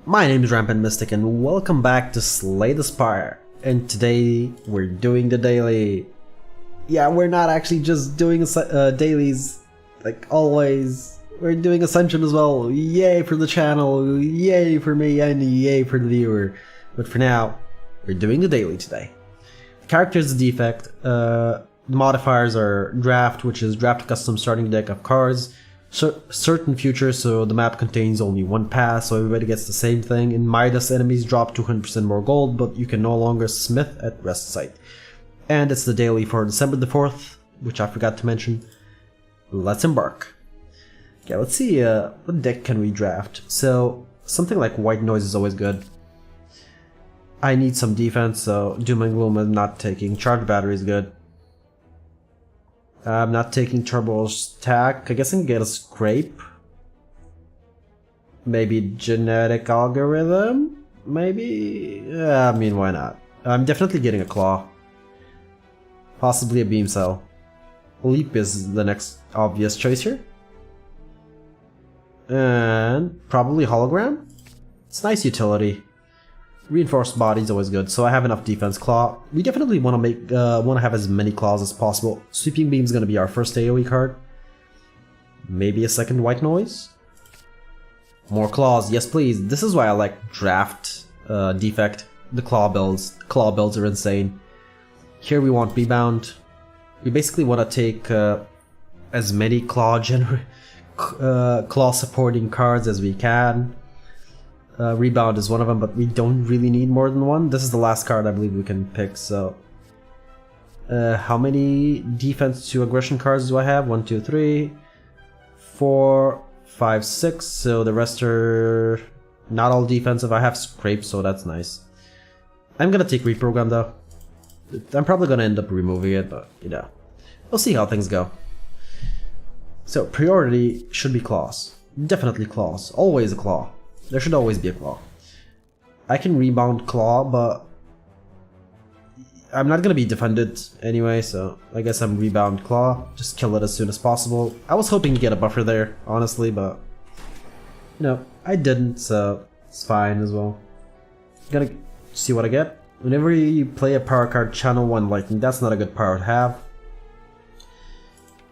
My name is Rampant Mystic and welcome back to Slay the Spire. And today we're doing the daily. Yeah, we're not actually just doing dailies like always. We're doing Ascension as well. Yay for the channel, yay for me, and yay for the viewer. But for now, we're doing the daily today. The character is a defect. The modifiers are draft, which is draft a custom starting deck of cards. Certain futures, so the map contains only one pass, so everybody gets the same thing. In Midas, enemies drop 200% more gold, but you can no longer smith at rest site. And it's the daily for December the 4th, which I forgot to mention. Let's embark. Okay, let's see what deck can we draft. So something like White Noise is always good. I need some defense, so Doom and Gloom I'm not taking. Charge Battery is good. I'm not taking Turbo Stack. I guess I can get a Scrape. Maybe Genetic Algorithm? Maybe? I mean, why not? I'm definitely getting a Claw. Possibly a Beam Cell. Leap is the next obvious choice here. And probably Hologram? It's nice utility. Reinforced Body is always good, so I have enough defense. Claw. We definitely want to have as many claws as possible. Sweeping Beam is going to be our first AoE card. Maybe a second White Noise. More claws, yes please. This is why I like draft defect. The claw builds. Claw builds are insane. Here we want Rebound. We basically want to take as many claw supporting cards as we can. Rebound is one of them, but we don't really need more than one. This is the last card I believe we can pick, so... how many defense to aggression cards do I have? 1, 2, 3, 4, 5, 6, so the rest are not all defensive. I have Scrape, so that's nice. I'm gonna take Reprogram though. I'm probably gonna end up removing it, but you know. We'll see how things go. So, priority should be claws. Definitely claws. Always a claw. There should always be a claw. I can rebound claw, but I'm not gonna be defended anyway, so I guess I'm rebound claw. Just kill it as soon as possible. I was hoping to get a buffer there, honestly, but you know, I didn't, so it's fine as well. Gonna see what I get. Whenever you play a power card, channel 1 lightning. That's not a good power to have.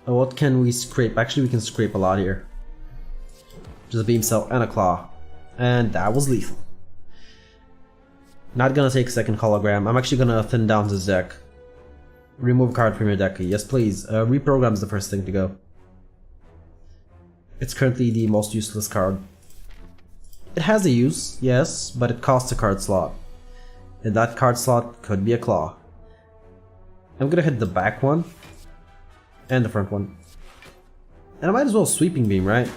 What can we scrape? Actually, we can scrape a lot here. Just a Beam Cell and a Claw. And that was lethal. Not gonna take second hologram. I'm actually gonna thin down this deck. Remove card from your deck. Yes, please. Reprogram is the first thing to go. It's currently the most useless card. It has a use, yes, but it costs a card slot. And that card slot could be a Claw. I'm gonna hit the back one. And the front one. And I might as well Sweeping Beam, right?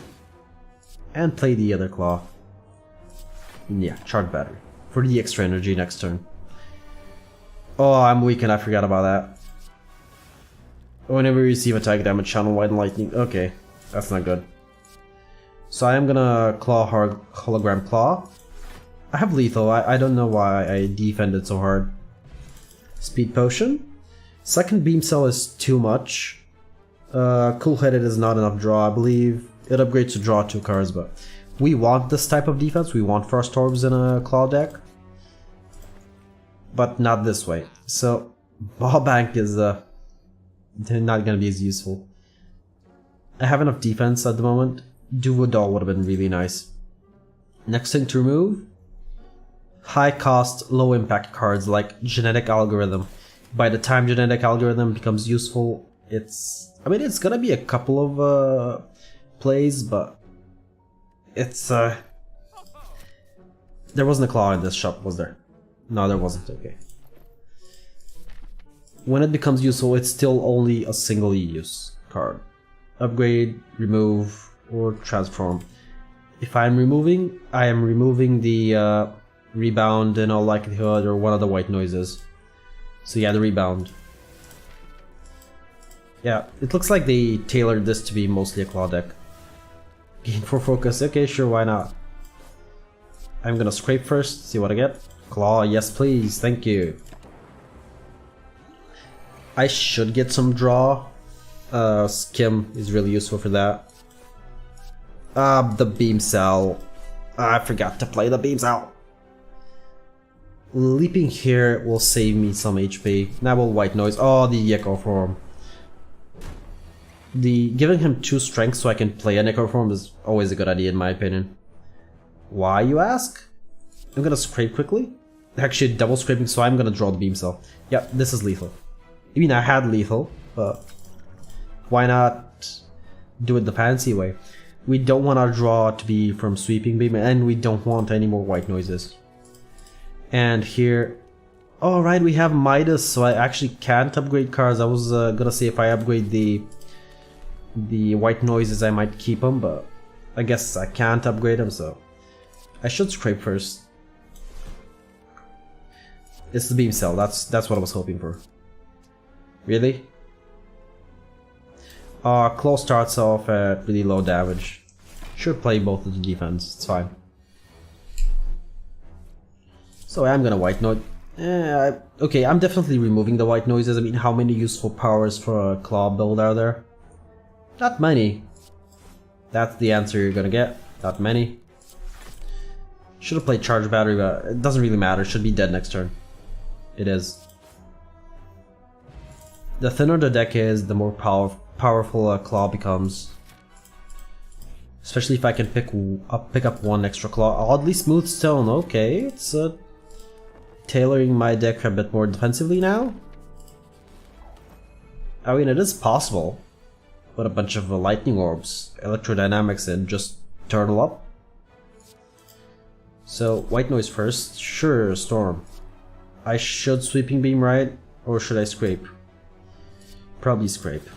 And play the other Claw. Yeah, Charge Battery. For the extra energy next turn. Oh, I'm weak and I forgot about that. Whenever you receive attack damage, channel White Lightning. Okay, that's not good. So I am gonna Claw Hologram Claw. I have Lethal. I don't know why I defended so hard. Speed Potion. Second Beam Cell is too much. Cool-Headed is not enough draw, I believe. It upgrades to draw 2 cards, but we want this type of defense. We want Frost Orbs in a Claw deck. But not this way. So, Ball Bank is not gonna be as useful. I have enough defense at the moment. Doll would have been really nice. Next thing to remove. High cost, low impact cards like Genetic Algorithm. By the time Genetic Algorithm becomes useful, I mean, it's gonna be a couple of plays, but it's there wasn't a Claw in this shop, was there? No, there wasn't. Okay. When it becomes useful, it's still only a single use card. Upgrade, remove, or transform. If I'm removing, I am removing the Rebound in all likelihood, or one of the White Noises. So yeah, the Rebound. Yeah, it looks like they tailored this to be mostly a Claw deck. Gain 4 focus, okay, sure, why not? I'm gonna Scrape first, see what I get. Claw, yes please, thank you. I should get some draw. Skim is really useful for that. The Beam Cell. I forgot to play the beams out. Leaping here will save me some HP. Now will white noise. Oh, the echo form. Giving him 2 strength so I can play an echo form is always a good idea in my opinion. Why, you ask? I'm gonna scrape quickly. Actually, double scraping, so I'm gonna draw the beam cell. Yep, this is lethal. I mean, I had lethal, but why not do it the fancy way? We don't want our draw to be from sweeping beam, and we don't want any more white noises. And here, oh right, we have Midas, so I actually can't upgrade cards. I was gonna say if I upgrade the white noises, I might keep them, but I guess I can't upgrade them, so I should scrape first. It's the beam cell. That's what I was hoping for. Really? Claw starts off at really low damage. Should play both of the defense. It's fine. So I'm gonna white noise. Okay, I'm definitely removing the white noises. I mean, how many useful powers for a claw build are there? Not many. That's the answer you're gonna get. Not many. Should have played charge battery, but it doesn't really matter. Should be dead next turn. It is. The thinner the deck is, the more powerful a claw becomes. Especially if I can pick up 1 extra claw. Oddly smooth stone. Okay, it's tailoring my deck a bit more defensively now. I mean, it is possible. Put a bunch of lightning orbs, electrodynamics, and just turtle up. So white noise first. Sure, storm. I should sweeping beam, right? Or should I scrape? Probably scrape.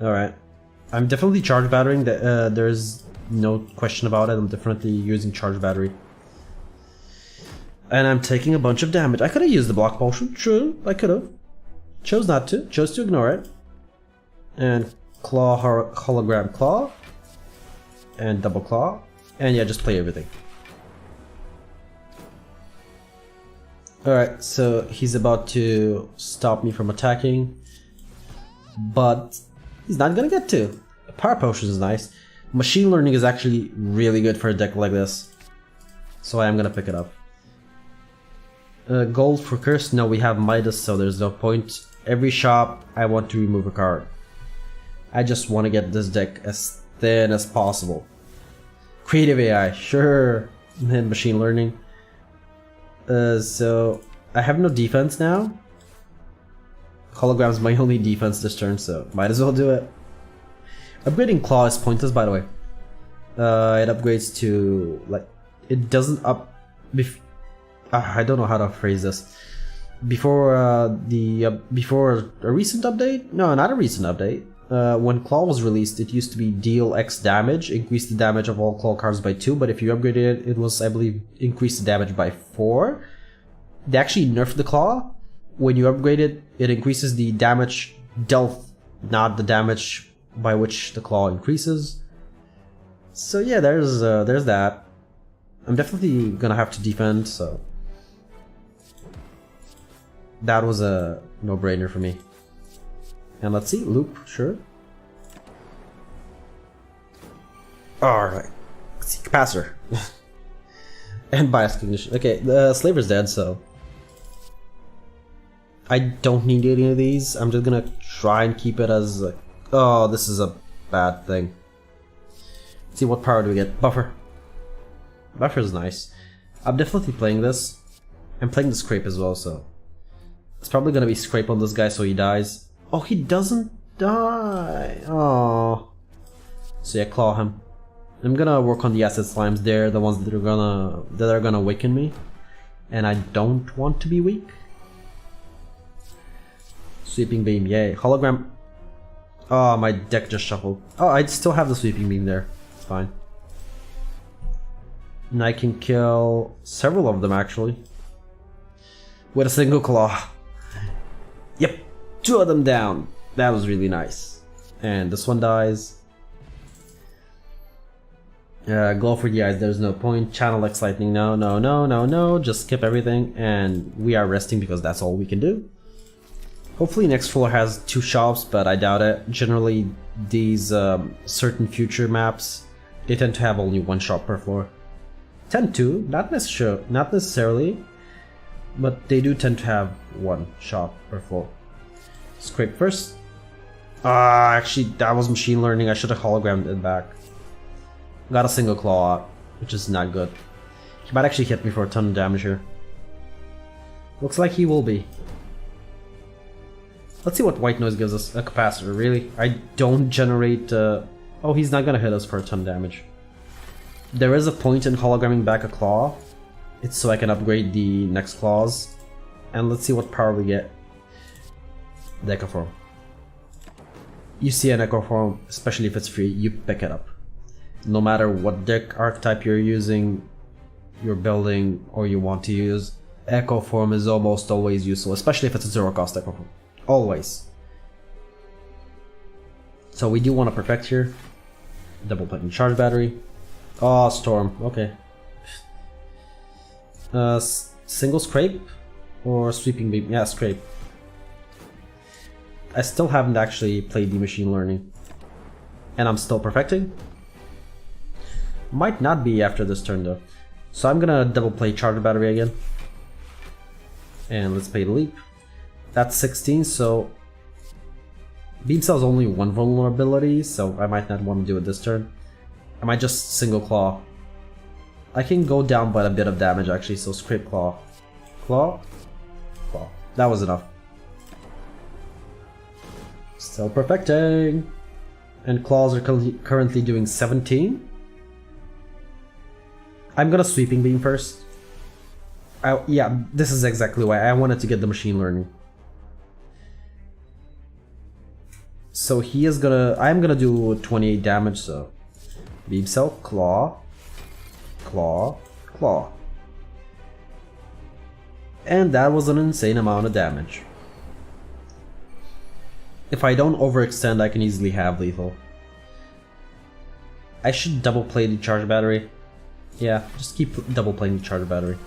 Alright. I'm definitely charge battering. There's no question about it. I'm definitely using charge battery. And I'm taking a bunch of damage. I could have used the block potion. True, I could have. Chose not to. Chose to ignore it. And claw, hologram claw. And double claw. And yeah, just play everything. Alright, so he's about to stop me from attacking, but he's not gonna get to. Power potion is nice. Machine learning is actually really good for a deck like this, so I am gonna pick it up. Gold for curse? No, we have Midas, so there's no point. Every shop, I want to remove a card. I just want to get this deck as thin as possible. Creative AI, sure, and machine learning. So I have no defense now. Hologram's my only defense this turn, so might as well do it. Upgrading claw is pointless, by the way. It upgrades to, like, it doesn't up. I don't know how to phrase this. Before before a recent update? No, not a recent update. When claw was released, it used to be deal X damage, increase the damage of all claw cards by 2, but if you upgraded it, it was, I believe, increase the damage by 4. They actually nerfed the claw. When you upgrade it, it increases the damage dealt, not the damage by which the claw increases. So yeah, there's that. I'm definitely gonna have to defend, so that was a no-brainer for me. And let's see, loop, sure. Alright. Let's see, capacitor. And bias cognition. Okay, the slaver's dead, so I don't need any of these. I'm just gonna try and keep it as oh, this is a bad thing. Let's see, what power do we get? Buffer. Buffer is nice. I'm definitely playing this. I'm playing the scrape as well, so it's probably gonna be scrape on this guy so he dies. Oh, he doesn't die. Oh. So yeah, claw him. I'm gonna work on the acid slimes. They're the ones that are gonna awaken me, and I don't want to be weak. Sweeping beam, yay! Hologram. Oh, my deck just shuffled. Oh, I still have the sweeping beam there. It's fine. And I can kill several of them actually with a single claw. Yep. 2 of them down. That was really nice. And this one dies. Glow for the eyes, there's no point. Channel X lightning, no, no, no, no, no. Just skip everything, and we are resting because that's all we can do. Hopefully next floor has 2 shops, but I doubt it. Generally, these certain future maps, they tend to have only 1 shop per floor. Tend to, not necessarily, but they do tend to have one shot per floor. Scrape first. Actually, that was machine learning. I should have hologrammed it back. Got a single claw out, which is not good. He might actually hit me for a ton of damage here. Looks like he will be. Let's see what white noise gives us. A capacitor, really? I don't generate... Oh, he's not gonna hit us for a ton of damage. There is a point in hologramming back a claw. It's so I can upgrade the next claws. And let's see what power we get. The Echo Form. You see an Echo Form, especially if it's free, you pick it up. No matter what deck archetype you're using, you're building, or you want to use, Echo Form is almost always useful, especially if it's a zero cost Echo Form. Always. So we do want to perfect here. Double plating charge battery. Oh, Storm. Okay. Single scrape or sweeping beam? Yeah, scrape. I still haven't actually played the machine learning, and I'm still perfecting. Might not be after this turn though. So I'm gonna double play charge battery again, and let's pay the leap. That's 16, so Beam Cell's only one vulnerability, so I might not want to do it this turn. I might just single claw. I can go down by a bit of damage actually, so scrape claw. Claw? Claw. That was enough. Still perfecting. And claws are currently doing 17. I'm gonna sweeping beam first. Yeah, this is exactly why I wanted to get the machine learning. So he is gonna... I'm gonna do 28 damage, so... Beam Cell, claw, claw, claw. And that was an insane amount of damage. If I don't overextend, I can easily have lethal. I should double play the charge battery. Yeah, just keep double playing the charge battery.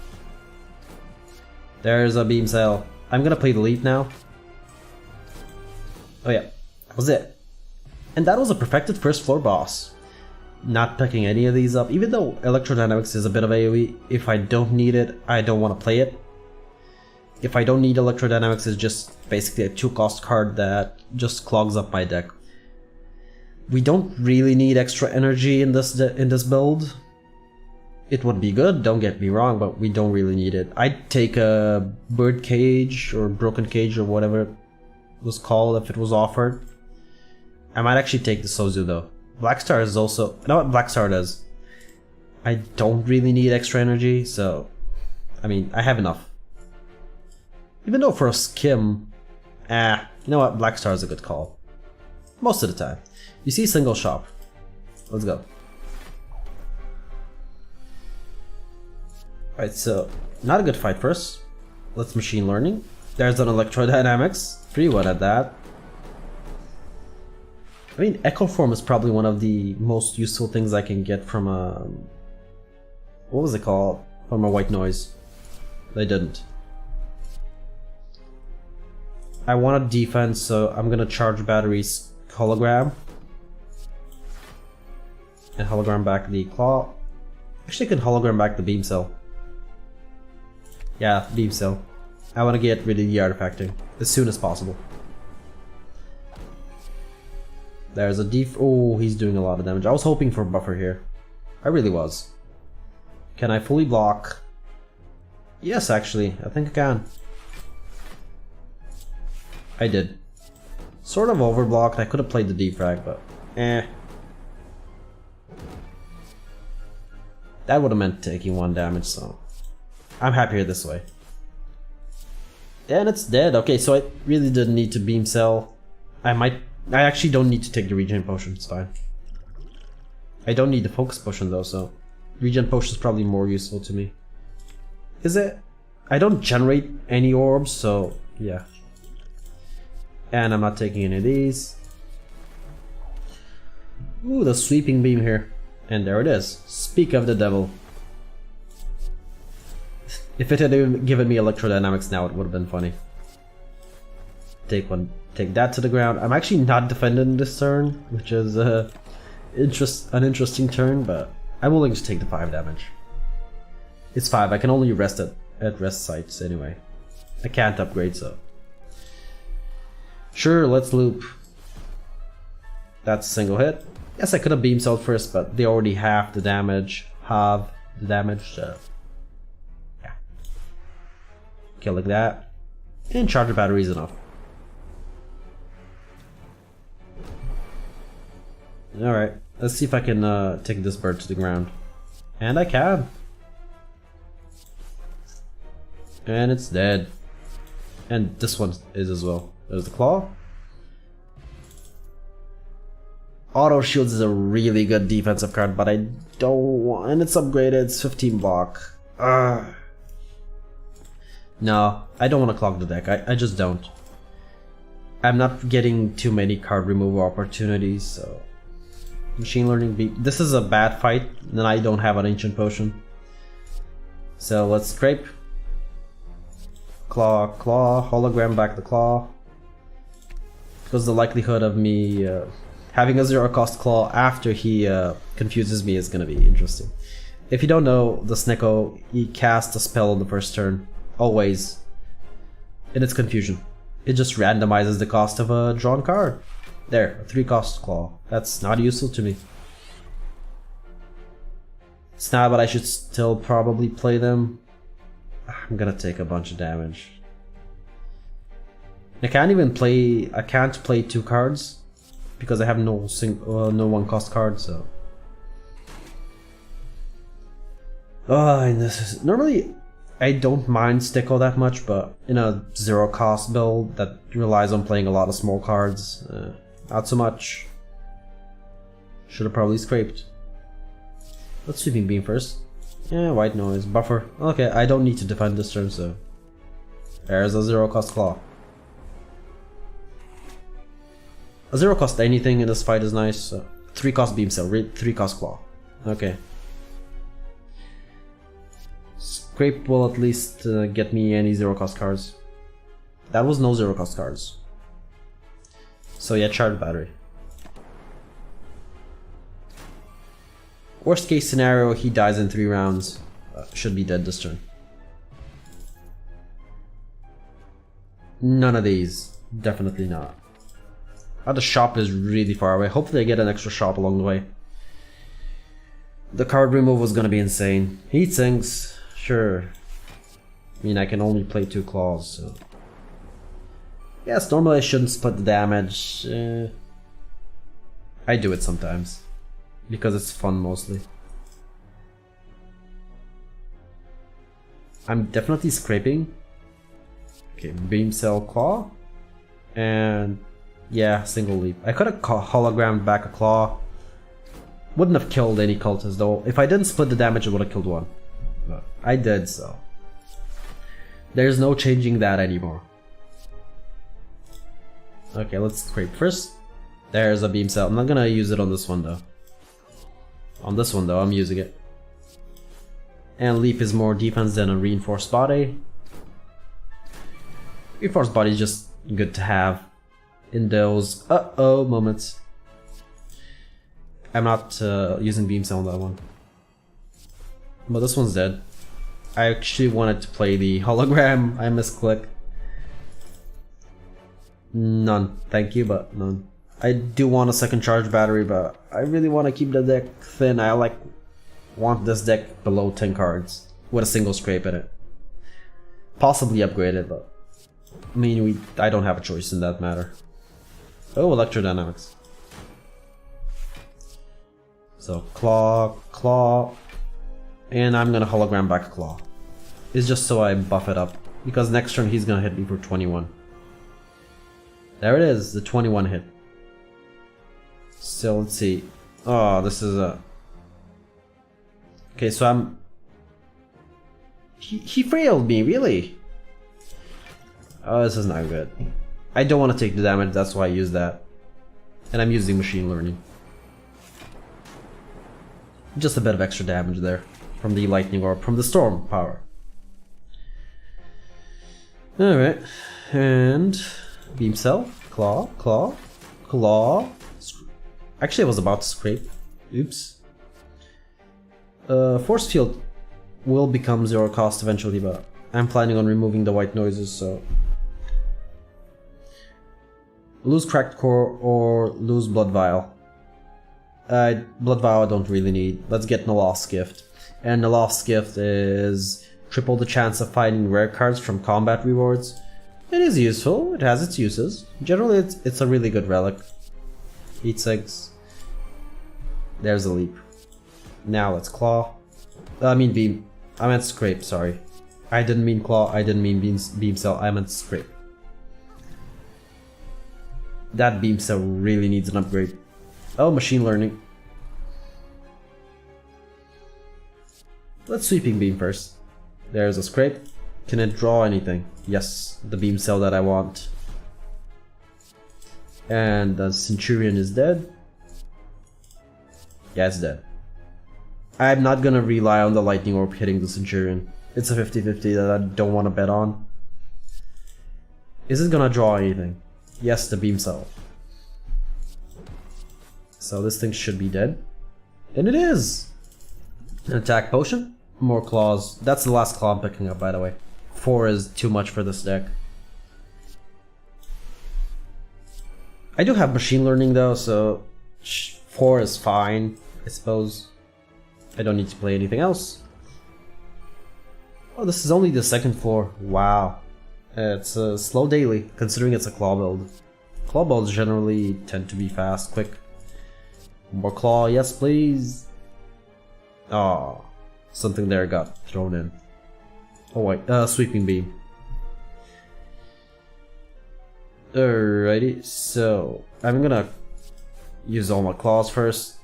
There's a Beam Cell. I'm gonna play the leap now. Oh yeah, that was it. And that was a perfected first floor boss. Not picking any of these up, even though Electrodynamics is a bit of AoE. If I don't need it, I don't want to play it. If I don't need Electrodynamics, it's just basically a 2-cost card that just clogs up my deck. We don't really need extra energy in this build. It would be good, don't get me wrong, but we don't really need it. I'd take a Bird Cage or Broken Cage or whatever it was called if it was offered. I might actually take the Sozu though. Blackstar is also... You know what Blackstar does? I don't really need extra energy, so... I mean, I have enough. Even though for a skim... you know what? Blackstar is a good call. Most of the time. You see single shop. Let's go. Alright, so... Not a good fight first. Let's machine learning. There's an Electrodynamics. 3-1 at that. I mean, Echo Form is probably one of the most useful things I can get from a... What was it called? From a white noise. They didn't. I want a defense, so I'm gonna charge batteries hologram. And hologram back the claw. Actually, I can hologram back the Beam Cell. Yeah, Beam Cell. I want to get rid of the artifacting as soon as possible. There's a def... Oh, he's doing a lot of damage. I was hoping for a buffer here. I really was. Can I fully block? Yes, actually. I think I can. I did. Sort of overblocked. I could have played the defrag, but... That would have meant taking 1 damage, so... I'm happier this way. And it's dead. Okay, so I really didn't need to Beam Cell. I actually don't need to take the regen potion, it's fine. I don't need the focus potion though, so regen potion is probably more useful to me. Is it? I don't generate any orbs, so yeah. And I'm not taking any of these. Ooh, the sweeping beam here. And there it is. Speak of the devil. If it had given me Electrodynamics now, it would have been funny. Take that to the ground. I'm actually not defending this turn, which is an interesting turn, but I'm willing to take the 5 damage. It's 5. I can only rest at rest sites anyway. I can't upgrade, so. Sure, let's loop. That's a single hit. Yes, I could have beam cell first, but they already have the damage. So. Yeah. Kill like that. And charge the battery is enough. Alright, let's see if I can take this bird to the ground. And I can. And it's dead. And this one is as well. There's the claw. Auto shields is a really good defensive card, but I don't want, and it's upgraded, it's 15 block. No, I don't want to clog the deck, I just don't. I'm not getting too many card removal opportunities, so. Machine learning this is a bad fight, and I don't have an ancient potion. So let's scrape. Claw, hologram back the claw. Because the likelihood of me having a 0 cost claw after he confuses me is gonna be interesting. If you don't know, the Snecko, he casts a spell on the first turn, always, and it's confusion. It just randomizes the cost of a drawn card. There, a 3 cost claw. That's not useful to me. It's not, but I should still probably play them. I'm gonna take a bunch of damage. I can't play 2 cards because I have no 1 cost card, so. And this is normally I don't mind Sticko that much, but in a 0 cost build that relies on playing a lot of small cards, not so much. Should have probably scraped. Let's sweeping beam first. Yeah, white noise, buffer. Okay, I don't need to defend this turn, so there's a 0 cost claw. A 0 cost anything in this fight is nice. So 3 cost beam cell, 3 cost claw. Okay. Scrape will at least get me any 0 cost cards. That was no 0 cost cards. So yeah, charge battery. Worst case scenario, he dies in 3 rounds. Should be dead this turn. None of these. Definitely not. The shop is really far away. Hopefully I get an extra shop along the way. The card removal is gonna be insane. Heat sinks, sure. I mean, I can only play 2 claws, so. Yes, normally I shouldn't split the damage. I do it sometimes. Because it's fun mostly. I'm definitely scraping. Okay, beam cell claw. And yeah, single leap. I could have hologrammed back a claw. Wouldn't have killed any cultists though. If I didn't split the damage, it would have killed one. But I did, so. There's no changing that anymore. Okay, let's scrape first. There's a beam cell. I'm not gonna use it on this one though. On this one though, I'm using it. And leap is more defense than a reinforced body. Reinforced body is just good to have in those moments. I'm not using beam cell on that one. But this one's dead. I actually wanted to play the hologram. I misclick. None. Thank you, but none. I do want a second charge battery, but I really want to keep the deck thin. I want this deck below 10 cards with a single scrape in it. Possibly upgrade it, but I mean, I don't have a choice in that matter. Oh, electrodynamics. So claw, and I'm gonna hologram back a claw. It's just so I buff it up, because next turn he's gonna hit me for 21. There it is, the 21 hit. So let's see. Oh, this is a. Okay, so I'm. He failed me, really? Oh, this is not good. I don't want to take the damage, that's why I use that. And I'm using machine learning. Just a bit of extra damage there. From the lightning orb, from the storm power. Alright. And beam cell. Claw. Actually I was about to scrape. Oops. Force field. will become 0 cost eventually, but I'm planning on removing the white noises, so... Lose Cracked Core or lose Blood Vial. Blood Vial I don't really need. Let's get the Lost Gift. And the Lost Gift is triple the chance of finding rare cards from combat rewards. It is useful, it has its uses. Generally it's a really good relic. Eat 6. There's a leap. Now let's claw. I mean beam. I meant scrape, sorry. I didn't mean claw, I didn't mean beam cell, I meant scrape. That beam cell really needs an upgrade. Oh, machine learning. Let's sweeping beam first. There's a scrape. Can it draw anything? Yes, the beam cell that I want. And the Centurion is dead. Yeah, it's dead. I'm not gonna rely on the Lightning Orb hitting the Centurion. It's a 50-50 that I don't want to bet on. Is it gonna draw anything? Yes, the beam cell. So this thing should be dead. And it is! An attack potion. More claws. That's the last claw I'm picking up, by the way. 4 is too much for this deck. I do have machine learning though, so 4 is fine, I suppose. I don't need to play anything else. Oh, this is only the second floor. Wow. It's a slow daily, considering it's a claw build. Claw builds generally tend to be fast, quick. More claw, yes please. Oh, something there got thrown in. Oh wait, sweeping beam. Alrighty, so I'm gonna use all my claws first.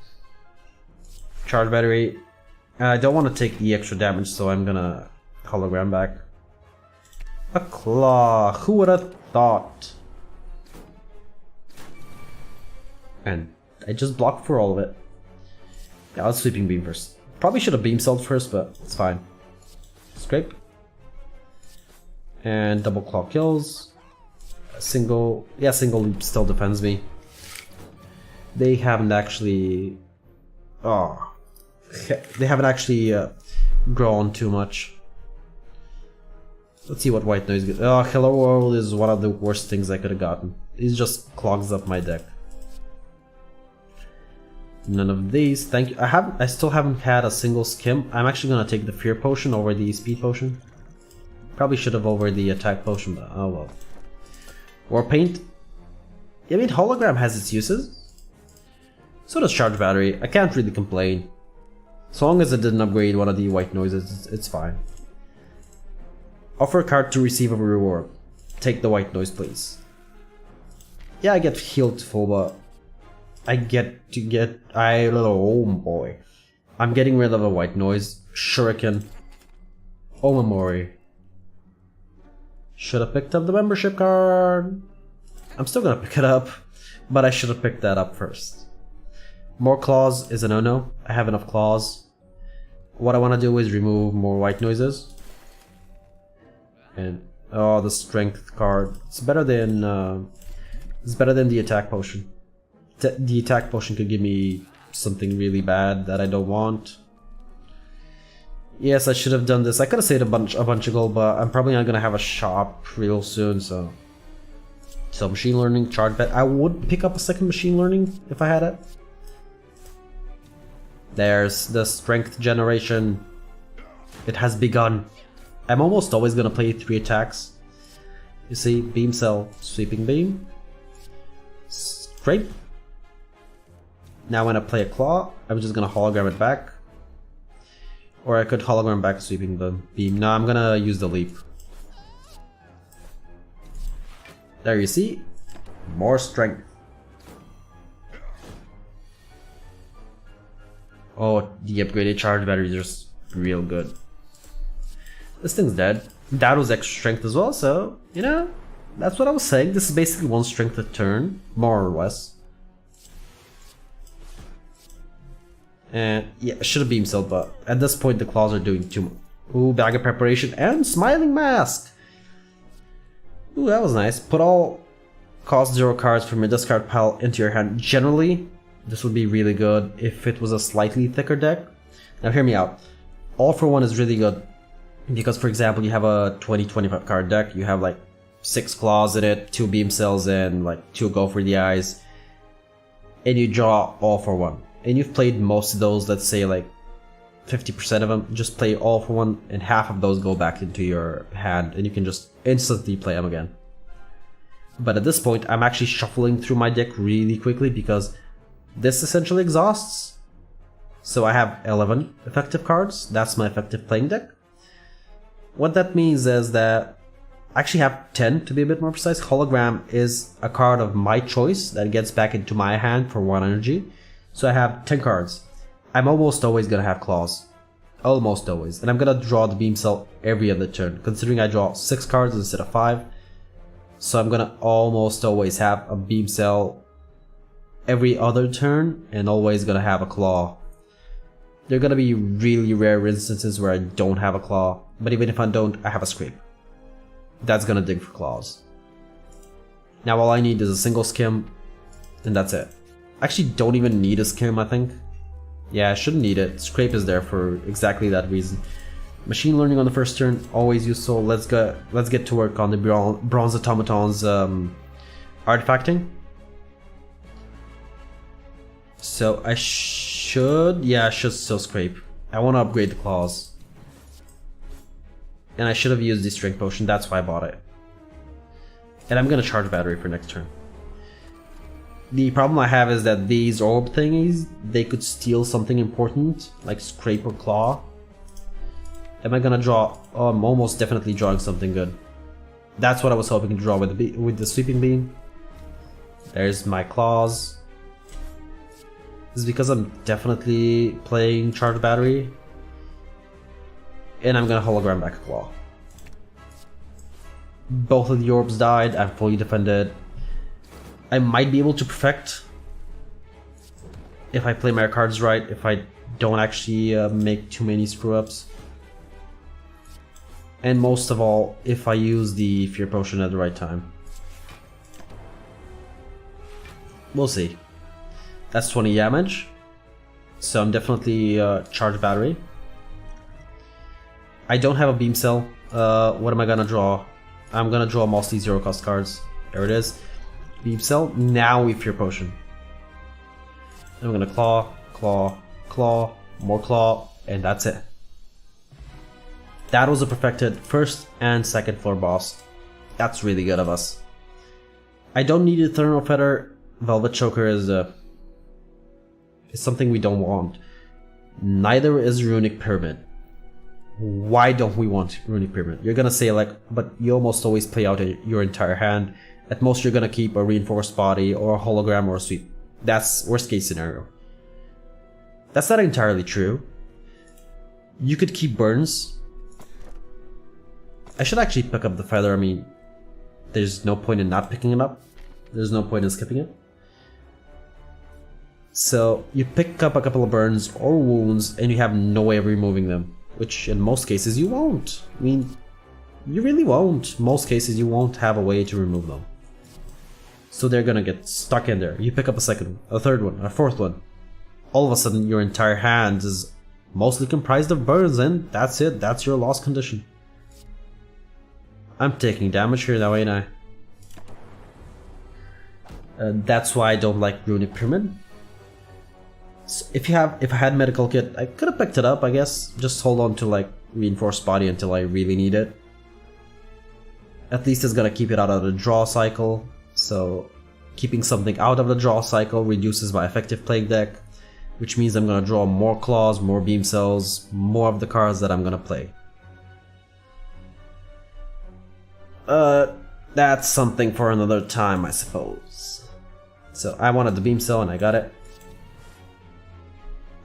Charge battery. I don't want to take the extra damage, so I'm gonna hologram back. A claw, who would have thought? And I just blocked for all of it. Yeah, let's sweeping beam first. Probably should have beam celled first, but it's fine. Scrape. And double claw kills. Single leap still defends me. They haven't actually... Oh. They haven't actually grown too much. Let's see what white noise gets. Oh, Hello World is one of the worst things I could have gotten. It just clogs up my deck. None of these. Thank you. I still haven't had a single skim. I'm actually gonna take the fear potion over the speed potion. Probably should have over the attack potion, but oh well. War paint. I mean, hologram has its uses. So does charge battery. I can't really complain. So long as it didn't upgrade one of the white noises, it's fine. Offer a card to receive a reward. Take the white noise, please. Yeah, I get healed full, but I get to get... oh boy. I'm getting rid of a white noise. Shuriken. Omamori. Should have picked up the membership card. I'm still gonna pick it up, but I should have picked that up first. More claws is a no-no. I have enough claws. What I want to do is remove more white noises. And oh, the strength card. It's better than the attack potion. The attack potion could give me something really bad that I don't want. Yes, I should have done this. I could have saved a bunch of gold, but I'm probably not gonna have a shop real soon. So machine learning, charge bet. I would pick up a second machine learning if I had it. There's the strength generation. It has begun. I'm almost always gonna play 3 attacks. You see, beam cell, sweeping beam, scrape. Now when I play a claw, I'm just gonna hologram it back. Or I could hologram back sweeping the beam. No, I'm gonna use the leap. There you see, more strength. Oh, the upgraded charge battery is just real good. This thing's dead. That was extra strength as well, so, you know, that's what I was saying. This is basically 1 strength a turn, more or less. And yeah, I should have beam celled, but at this point the claws are doing too much. Ooh, bag of preparation and smiling mask. Ooh, that was nice. Put all cost 0 cards from your discard pile into your hand. Generally, this would be really good if it was a slightly thicker deck. Now hear me out. All for one is really good because, for example, you have a 20-25 card deck, you have like 6 claws in it, 2 beam cells, and like 2 go for the eyes, and you draw all for one. And you've played most of those, let's say like 50% of them, just play all for one, and half of those go back into your hand, and you can just instantly play them again. But at this point, I'm actually shuffling through my deck really quickly because this essentially exhausts. So I have 11 effective cards. That's my effective playing deck. What that means is that I actually have 10 to be a bit more precise. Hologram is a card of my choice that gets back into my hand for 1 energy. So I have 10 cards. I'm almost always gonna have claws. Almost always. And I'm gonna draw the beam cell every other turn, considering I draw 6 cards instead of 5. So I'm gonna almost always have a beam cell every other turn, and always gonna have a claw. There are gonna be really rare instances where I don't have a claw, but even if I don't, I have a scrape. That's gonna dig for claws. Now all I need is a single skim, and that's it. I actually don't even need a skim, I think. Yeah, I shouldn't need it. Scrape is there for exactly that reason. Machine learning on the first turn, always useful. Let's get to work on the bronze automatons artifacting. So I should still scrape. I want to upgrade the claws. And I should have used the strength potion, that's why I bought it. And I'm gonna charge battery for next turn. The problem I have is that these orb thingies, they could steal something important, like scrape or claw. Am I gonna draw? Oh, I'm almost definitely drawing something good. That's what I was hoping to draw with the sweeping beam. There's my claws. This is because I'm definitely playing charge battery. And I'm gonna hologram back a claw. Both of the orbs died, I'm fully defended. I might be able to perfect if I play my cards right, if I don't actually make too many screw-ups. And most of all, if I use the fear potion at the right time. We'll see. That's 20 damage. So I'm definitely charge battery. I don't have a beam cell. What am I gonna draw? I'm gonna draw mostly 0 cost cards. There it is. Beam cell. Now we fear potion. I'm gonna claw, claw, claw, more claw, and that's it. That was a perfected first and second floor boss. That's really good of us. I don't need a Thermal Feather. Velvet Choker is something we don't want. Neither is Runic Pyramid. Why don't we want Runic Pyramid? You're gonna say like, but you almost always play out your entire hand. At most you're gonna keep a Reinforced Body or a Hologram or a Sweep. That's worst case scenario. That's not entirely true. You could keep Burns. I should actually pick up the feather. I mean, there's no point in not picking it up. There's no point in skipping it. So you pick up a couple of burns or wounds and you have no way of removing them. Which in most cases you won't. I mean, you really won't. Most cases you won't have a way to remove them. So they're gonna get stuck in there. You pick up a second one, a third one, a fourth one. All of a sudden your entire hand is mostly comprised of burns, and that's it. That's your lost condition. I'm taking damage here now, ain't I? That's why I don't like Runic Pyramid. So if I had medical kit, I could have picked it up, I guess. Just hold on to like Reinforced Body until I really need it. At least it's gonna keep it out of the draw cycle. So keeping something out of the draw cycle reduces my effective plague deck, which means I'm gonna draw more claws, more beam cells, more of the cards that I'm gonna play. That's something for another time, I suppose. So I wanted the beam cell and I got it.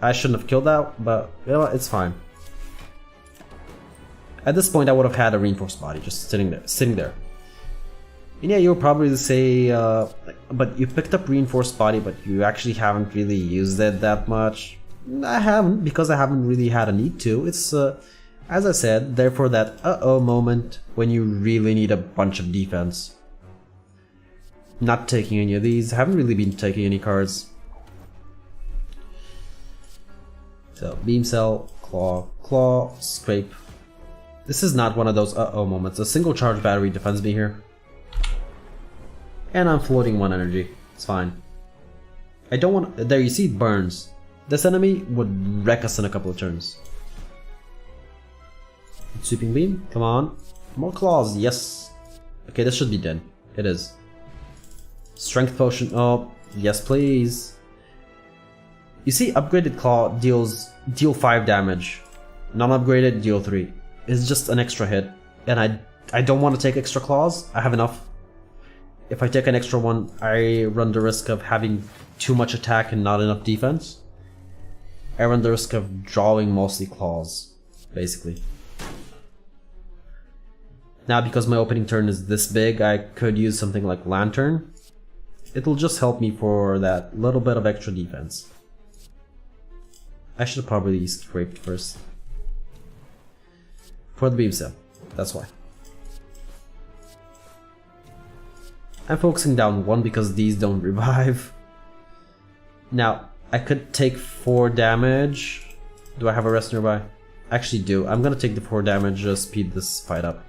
I shouldn't have killed that, but you know what, it's fine. At this point I would have had a Reinforced Body just sitting there. And yeah, you'll probably say, but you picked up Reinforced Body, but you actually haven't really used it that much. I haven't, because I haven't really had a need to. It's, as I said, there for that uh-oh moment when you really need a bunch of defense. Not taking any of these, haven't really been taking any cards. So, Beam Cell, Claw, claw, scrape. This is not one of those uh-oh moments. A single charge battery defends me here. And I'm floating 1 energy. It's fine. I don't want... There, you see it burns. This enemy would wreck us in a couple of turns. Sweeping beam, come on. More claws, yes. Okay, this should be dead. It is. Strength potion, oh, yes please. You see, upgraded claw deal 5 damage. Non-upgraded, deal 3. It's just an extra hit. And I don't want to take extra claws. I have enough. If I take an extra one, I run the risk of having too much attack and not enough defense. I run the risk of drawing mostly claws, basically. Now, because my opening turn is this big, I could use something like Lantern. It'll just help me for that little bit of extra defense. I should have probably scraped first. For the beam cell, that's why. I'm focusing down 1 because these don't revive. Now, I could take 4 damage. Do I have a rest nearby? I actually do. I'm gonna take the 4 damage, just speed this fight up.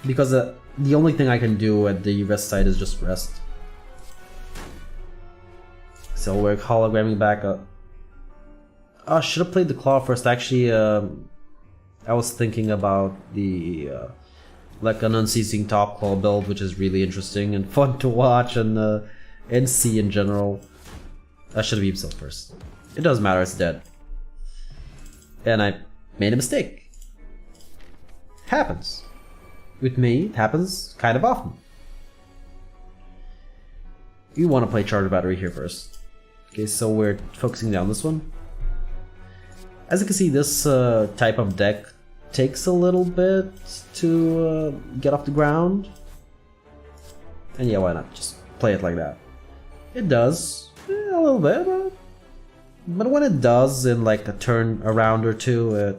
Because the only thing I can do at the rest side is just rest. So we're hologramming back up. Oh, I should have played the claw first. Actually, I was thinking about the like an unceasing top claw build, which is really interesting and fun to watch and see in general. I should have beamed himself first. It doesn't matter, it's dead. And I made a mistake. Happens. With me, it happens kind of often. You want to play charge battery here first. Okay, so we're focusing down this one. As you can see, this type of deck takes a little bit to get off the ground. And yeah, why not just play it like that? It does, a little bit, but when it does in like a turn, a round or two,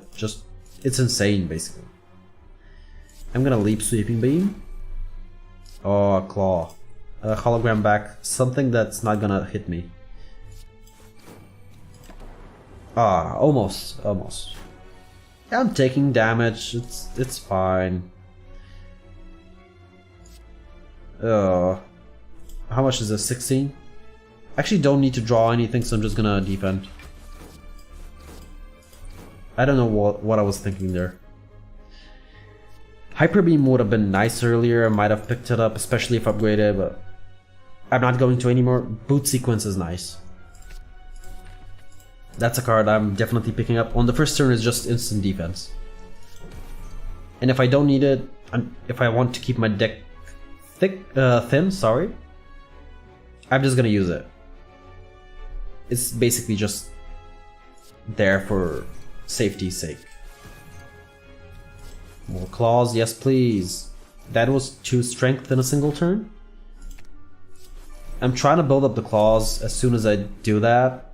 it's insane basically. I'm gonna leap sweeping beam. Oh, claw. Hologram back, something that's not gonna hit me. Ah, almost. Yeah, I'm taking damage, it's fine. How much is this, 16? Actually don't need to draw anything, so I'm just gonna defend. I don't know what I was thinking there. Hyper Beam would have been nice earlier, I might have picked it up, especially if upgraded, but I'm not going to anymore. Boot Sequence is nice. That's a card I'm definitely picking up. On the first turn, it's just instant defense. And if I don't need it, if I want to keep my deck thin, sorry, I'm just gonna use it. It's basically just there for safety's sake. More claws, yes please. That was 2 strength in a single turn. I'm trying to build up the claws. As soon as I do that,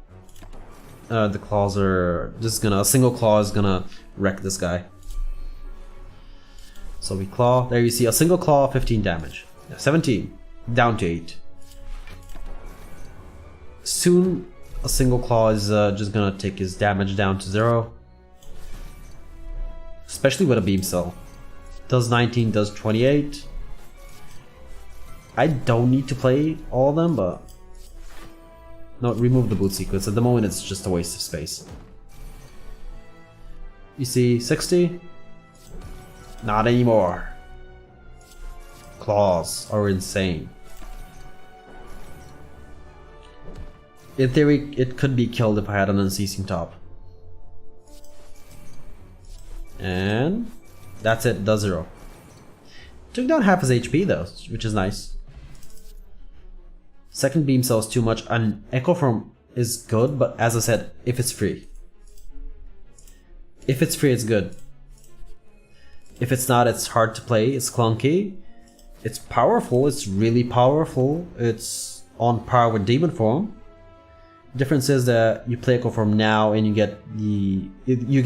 the claws are just gonna, a single claw is gonna wreck this guy. So we claw, there you see a single claw, 15 damage. 17, down to 8. Soon a single claw is just gonna take his damage down to 0. Especially with a beam cell. Does 19, does 28. I don't need to play all of them, but no, remove the boot sequence. At the moment it's just a waste of space. You see 60? Not anymore. Claws are insane. In theory, it could be killed if I had an unceasing top. And that's it, does 0. Took down half his HP though, which is nice. Second beam cell is too much. An Echo Form is good, but as I said, if it's free. If it's free, it's good. If it's not, it's hard to play, it's clunky. It's powerful, it's really powerful. It's on par with Demon Form. Difference is that you play Echo Form now and you get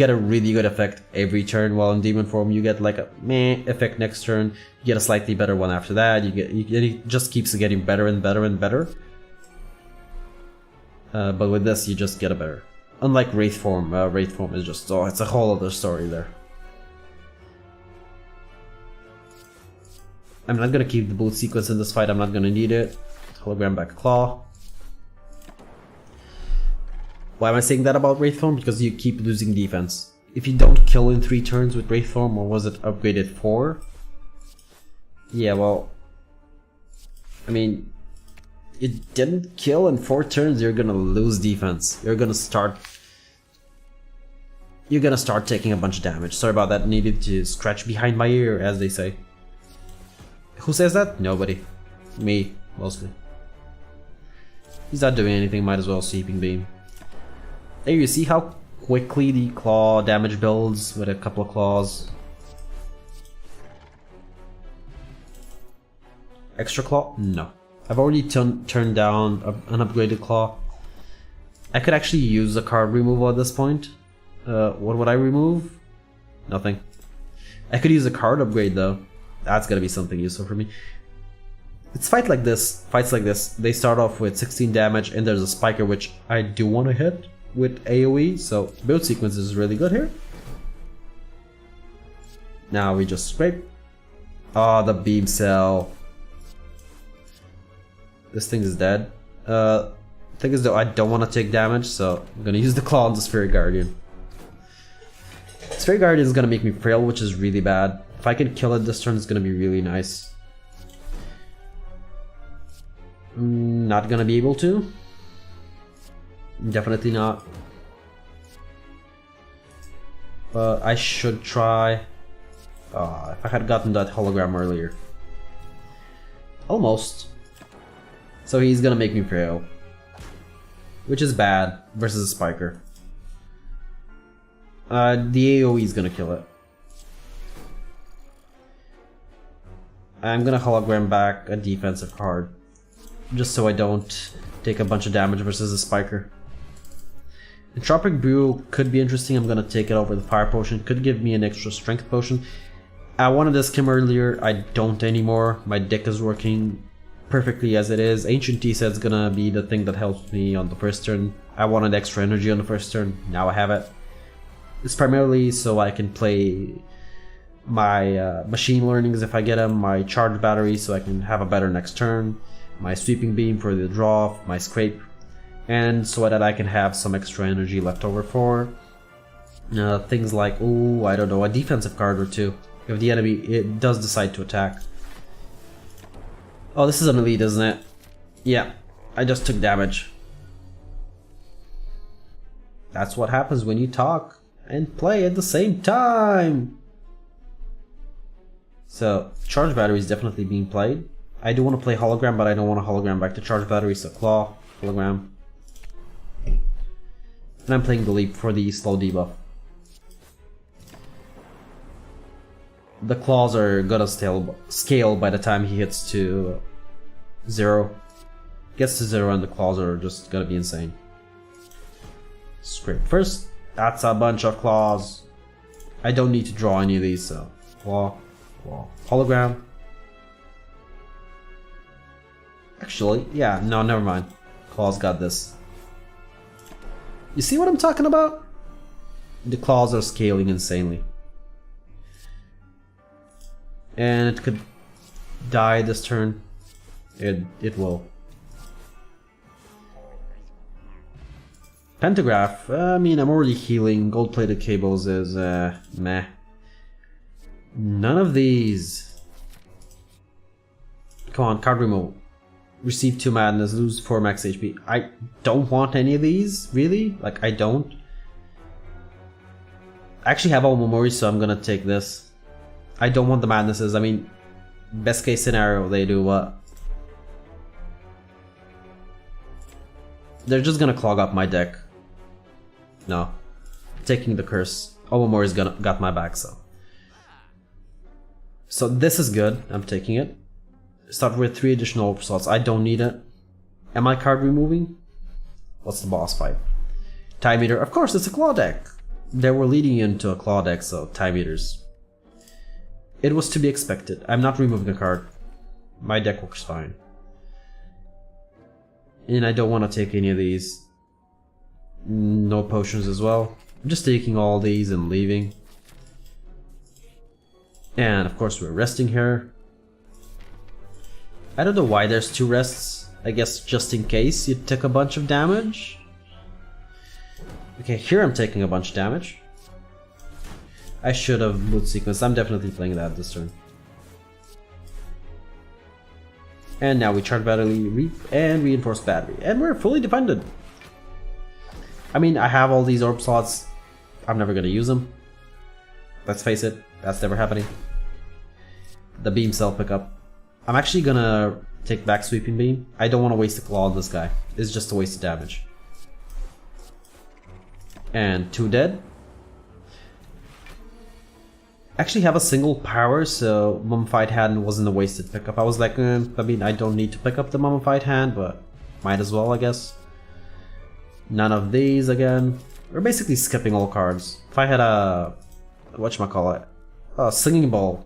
a really good effect every turn, while in Demon Form you get like a meh effect next turn, you get a slightly better one after that, it just keeps getting better and better and better. but with this you just get a better. Unlike Wraith Form is just, oh, it's a whole other story there. I'm not gonna keep the boot sequence in this fight, I'm not gonna need it. Hologram back claw. Why am I saying that about Wraith Form? Because you keep losing defense. If you don't kill in 3 turns with Wraith Form, or was it upgraded 4? Yeah, well, I mean, you didn't kill in 4 turns, you're gonna lose defense. You're gonna start taking a bunch of damage. Sorry about that, needed to scratch behind my ear, as they say. Who says that? Nobody. Me, mostly. He's not doing anything, might as well Sweeping Beam. There you see how quickly the claw damage builds with a couple of claws. Extra claw? No. I've already turned down an upgraded claw. I could actually use a card removal at this point. What would I remove? Nothing. I could use a card upgrade though. That's gonna be something useful for me. It's fights like this, they start off with 16 damage and there's a Spiker which I do want to hit with AoE, so build sequence is really good here. Now we just scrape. Ah, the beam cell. This thing is dead. Thing is though, I don't want to take damage, so I'm gonna use the claw on the Sphere Guardian. Sphere Guardian is gonna make me frail, which is really bad. If I can kill it this turn, it's gonna be really nice. Not gonna be able to. Definitely not. But I should try. If I had gotten that hologram earlier. Almost. So he's gonna make me frail. Which is bad versus a Spiker. The AoE is gonna kill it. I'm gonna hologram back a defensive card. Just so I don't take a bunch of damage versus a Spiker. Entropic Brew could be interesting, I'm gonna take it over the Fire Potion, could give me an extra Strength Potion. I wanted this Kim earlier, I don't anymore, my deck is working perfectly as it is. Ancient Tea Set's gonna be the thing that helps me on the first turn. I wanted extra energy on the first turn, now I have it. It's primarily so I can play my Machine Learnings if I get them, my Charge Battery so I can have a better next turn, my Sweeping Beam for the draw, my Scrape, and so that I can have some extra energy left over for things like, oh, I don't know, a defensive card or two if the enemy it does decide to attack. Oh, this is an elite, isn't it? Yeah, I just took damage. That's what happens when you talk and play at the same time. So, Charge Battery is definitely being played. I do want to play Hologram, but I don't want to Hologram back to Charge Battery, so Claw, Hologram. And I'm playing the Leap for the slow debuff. The claws are gonna scale by the time he hits to 0. Gets to 0 and the claws are just gonna be insane. Scrape first. That's a bunch of claws. I don't need to draw any of these, so claw, claw, hologram. Actually, yeah, no, never mind. Claws got this. You see what I'm talking about? The claws are scaling insanely. And it could die this turn. It will. Pentagraph, I mean, I'm already healing. Gold-plated cables is, meh. None of these. Come on, card removal. Receive 2 madness, lose 4 max HP. I don't want any of these, really? Like, I don't. I actually have all memories, so I'm gonna take this. I don't want the madnesses. I mean, best case scenario, they do what? They're just gonna clog up my deck. No. Taking the curse. Omamori's got my back, so. So this is good. I'm taking it. Start with 3 additional slots. I don't need it. Am I card removing? What's the boss fight? Time Eater. Of course, it's a claw deck. They were leading into a claw deck, so Time Eaters. It was to be expected. I'm not removing a card. My deck works fine. And I don't want to take any of these. No potions as well. I'm just taking all these and leaving. And of course we're resting here. I don't know why there's 2 rests. I guess just in case you took a bunch of damage. Okay, here I'm taking a bunch of damage. I should have mood sequence. I'm definitely playing that this turn. And now we charge battery, reap, and reinforce battery. And we're fully defended. I mean, I have all these orb slots. I'm never gonna use them. Let's face it, that's never happening. The beam cell pickup. I'm actually gonna take back sweeping beam. I don't want to waste a claw on this guy. It's just a waste of damage. And 2 dead. Actually have a single power, so Mummified Hand wasn't a wasted pickup. I was like, I mean, I don't need to pick up the Mummified Hand, but might as well, I guess. None of these again. We're basically skipping all cards. If I had a... whatchamacallit? A Singing Ball,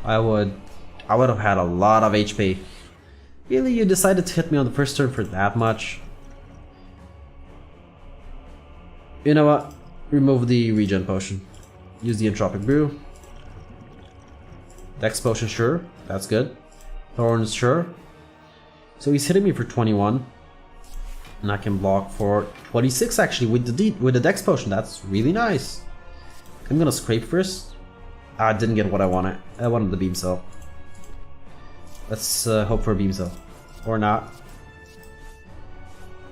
I would have had a lot of HP. Really, you decided to hit me on the first turn for that much? You know what? Remove the regen potion. Use the Entropic Brew. Dex potion, sure. That's good. Thorns, sure. So he's hitting me for 21. And I can block for 26 actually with the Dex potion. That's really nice. I'm gonna scrape first. I didn't get what I wanted. I wanted the beam cell. Let's hope for a beam cell. Or not.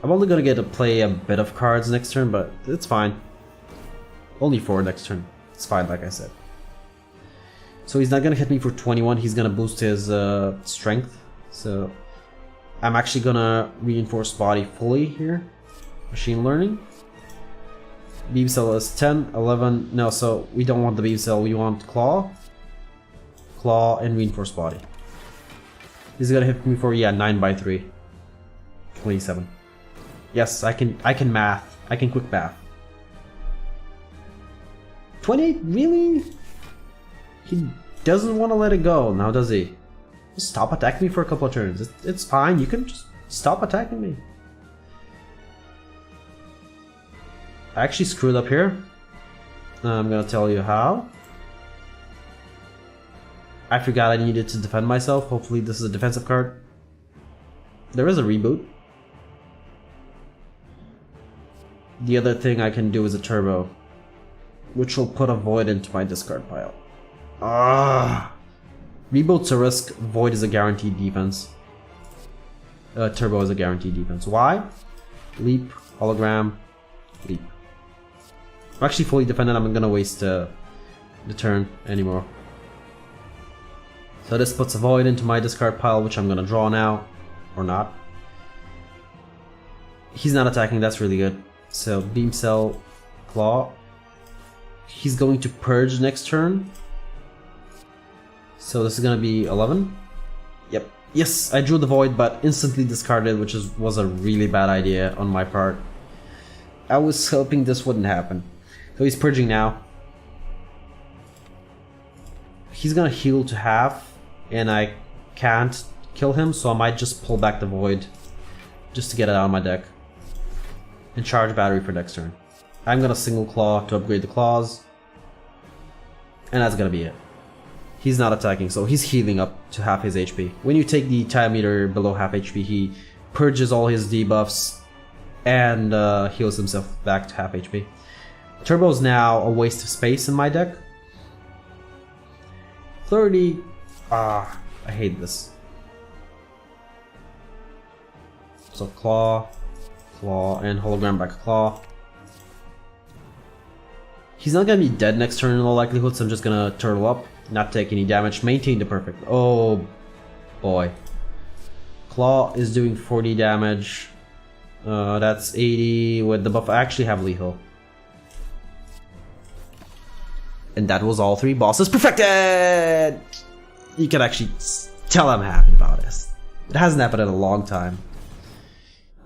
I'm only gonna get to play a bit of cards next turn, but it's fine. Only 4 next turn. It's fine, like I said. So he's not gonna hit me for 21. He's gonna boost his strength. So I'm actually gonna reinforce body fully here. Machine learning. Beam cell is 10, 11. No, so we don't want the beam cell. We want claw, claw, and reinforce body. He's gonna hit me for 9 by 3. 27. Yes, I can math. I can quick math. 28, really? He doesn't want to let it go now, does he? Just stop attacking me for a couple of turns. It's fine, you can just stop attacking me. I actually screwed up here. I'm gonna tell you how. I forgot I needed to defend myself. Hopefully this is a defensive card. There is a reboot. The other thing I can do is a turbo, which will put a void into my discard pile. Reboot's a risk, void is a guaranteed defense. Turbo is a guaranteed defense. Why? Leap, hologram, leap. I'm actually fully defended. I'm not gonna waste the turn anymore. So this puts a void into my discard pile, which I'm gonna draw now, or not. He's not attacking, that's really good. So beam cell, claw. He's going to purge next turn. So this is gonna be 11. Yep. Yes, I drew the void, but instantly discarded, which was a really bad idea on my part. I was hoping this wouldn't happen. So he's purging now. He's gonna heal to half, and I can't kill him, so I might just pull back the void just to get it out of my deck. And charge battery for next turn. I'm gonna single claw to upgrade the claws. And that's gonna be it. He's not attacking, so he's healing up to half his HP. When you take the time meter below half HP, he purges all his debuffs and heals himself back to half HP. Turbo's now a waste of space in my deck. 30. I hate this. So claw, claw, and hologram back claw. He's not gonna be dead next turn in all likelihood, so I'm just gonna turtle up, not take any damage, maintain the perfect. Oh boy. Claw is doing 40 damage. That's 80 with the buff. I actually have lethal. And that was all 3 bosses perfected! You can actually tell I'm happy about this. It hasn't happened in a long time.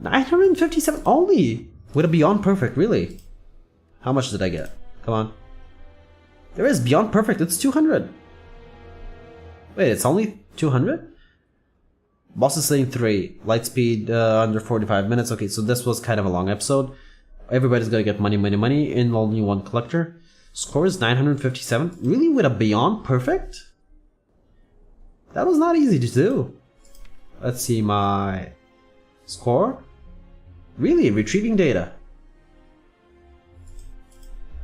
957 only! With a Beyond Perfect, really? How much did I get? Come on. There is Beyond Perfect, it's 200. Wait, it's only 200? Boss is saying 3. Light speed under 45 minutes. Okay, so this was kind of a long episode. Everybody's gonna get money, money, money, and only one collector. Score is 957. Really, with a beyond perfect? That was not easy to do. Let's see my score. Really, retrieving data.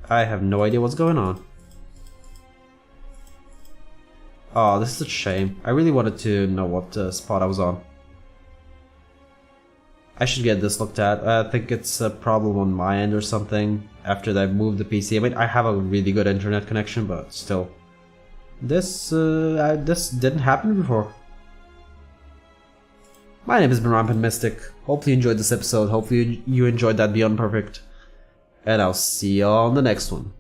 I have no idea what's going on. Oh, this is a shame. I really wanted to know what spot I was on. I should get this looked at. I think it's a problem on my end or something after they moved the PC. I mean, I have a really good internet connection, but still. This didn't happen before. My name has been Rampant Mystic. Hopefully you enjoyed this episode. Hopefully you enjoyed that Beyond Perfect. And I'll see you on the next one.